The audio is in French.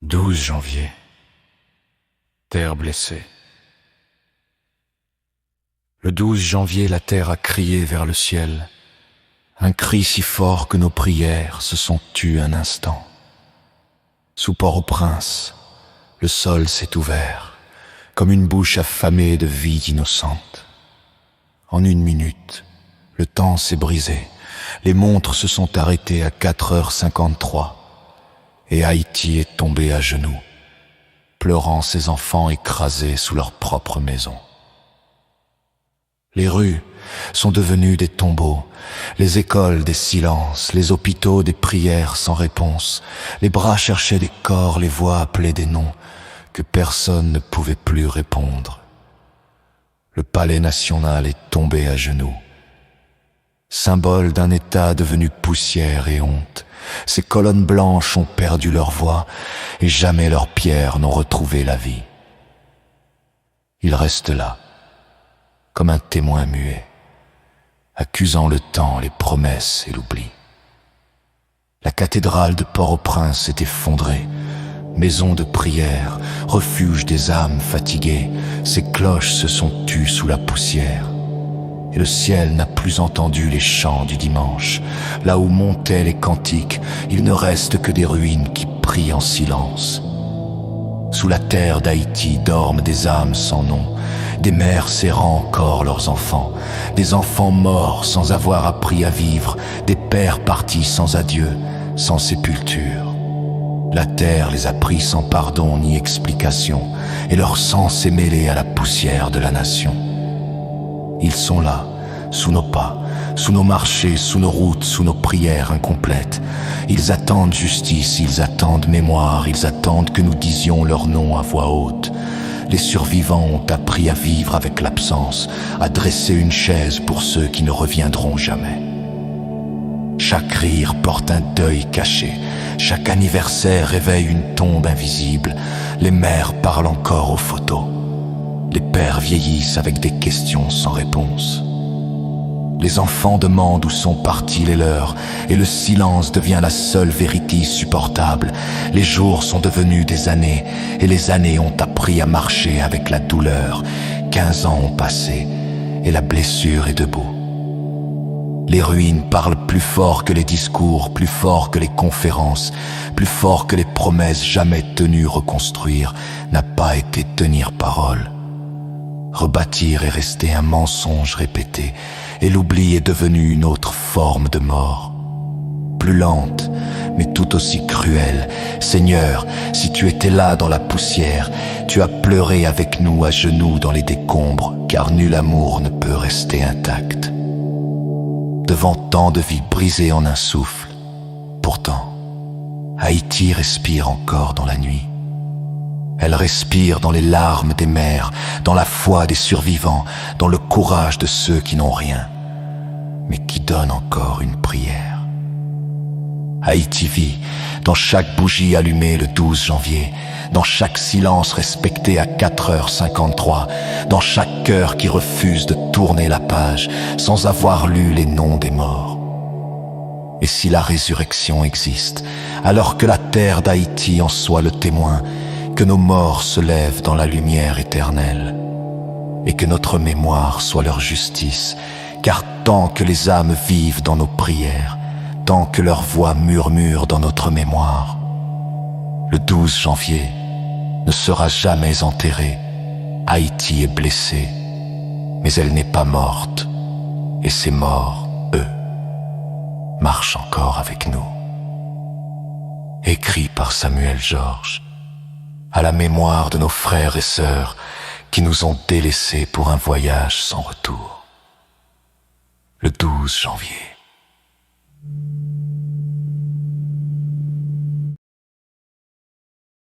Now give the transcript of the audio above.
12 janvier. Terre blessée. Le 12 janvier, la terre a crié vers le ciel, un cri si fort que nos prières se sont tues un instant. Sous Port-au-Prince, le sol s'est ouvert, comme une bouche affamée de vie innocente. En une minute, le temps s'est brisé, les montres se sont arrêtées à 4h53, et Haïti est tombé à genoux, pleurant ses enfants écrasés sous leur propre maison. Les rues sont devenues des tombeaux, les écoles des silences, les hôpitaux des prières sans réponse, les bras cherchaient des corps, les voix appelaient des noms que personne ne pouvait plus répondre. Le palais national est tombé à genoux, symbole d'un État devenu poussière et honte. Ces colonnes blanches ont perdu leur voix et jamais leurs pierres n'ont retrouvé la vie. Ils restent là, comme un témoin muet, accusant le temps, les promesses et l'oubli. La cathédrale de Port-au-Prince s'est effondrée, maison de prière, refuge des âmes fatiguées, ses cloches se sont tues sous la poussière. Et le ciel n'a plus entendu les chants du dimanche. Là où montaient les cantiques, il ne reste que des ruines qui prient en silence. Sous la terre d'Haïti dorment des âmes sans nom, des mères serrant encore leurs enfants, des enfants morts sans avoir appris à vivre, des pères partis sans adieu, sans sépulture. La terre les a pris sans pardon ni explication, et leur sang s'est mêlé à la poussière de la nation. Ils sont là, sous nos pas, sous nos marchés, sous nos routes, sous nos prières incomplètes. Ils attendent justice, ils attendent mémoire, ils attendent que nous disions leur nom à voix haute. Les survivants ont appris à vivre avec l'absence, à dresser une chaise pour ceux qui ne reviendront jamais. Chaque rire porte un deuil caché, chaque anniversaire réveille une tombe invisible. Les mères parlent encore aux photos. Les pères vieillissent avec des questions sans réponse. Les enfants demandent où sont partis les leurs, et le silence devient la seule vérité supportable. Les jours sont devenus des années, et les années ont appris à marcher avec la douleur. 15 ans ont passé, et la blessure est debout. Les ruines parlent plus fort que les discours, plus fort que les conférences, plus fort que les promesses jamais tenues. Reconstruire n'a pas été tenir parole. Rebâtir est resté un mensonge répété, et l'oubli est devenu une autre forme de mort. Plus lente, mais tout aussi cruelle. Seigneur, si tu étais là dans la poussière, tu as pleuré avec nous à genoux dans les décombres, car nul amour ne peut rester intact. Devant tant de vies brisées en un souffle, pourtant, Haïti respire encore dans la nuit. Elle respire dans les larmes des mères, dans la foi des survivants, dans le courage de ceux qui n'ont rien, mais qui donnent encore une prière. Haïti vit dans chaque bougie allumée le 12 janvier, dans chaque silence respecté à 4h53, dans chaque cœur qui refuse de tourner la page sans avoir lu les noms des morts. Et si la résurrection existe, alors que la terre d'Haïti en soit le témoin, que nos morts se lèvent dans la lumière éternelle, et que notre mémoire soit leur justice, car tant que les âmes vivent dans nos prières, tant que leur voix murmure dans notre mémoire, le 12 janvier ne sera jamais enterré. Haïti est blessée, mais elle n'est pas morte, et ces morts, eux, marchent encore avec nous. Écrit par Samuel Georges, à la mémoire de nos frères et sœurs qui nous ont délaissés pour un voyage sans retour. Le 12 janvier.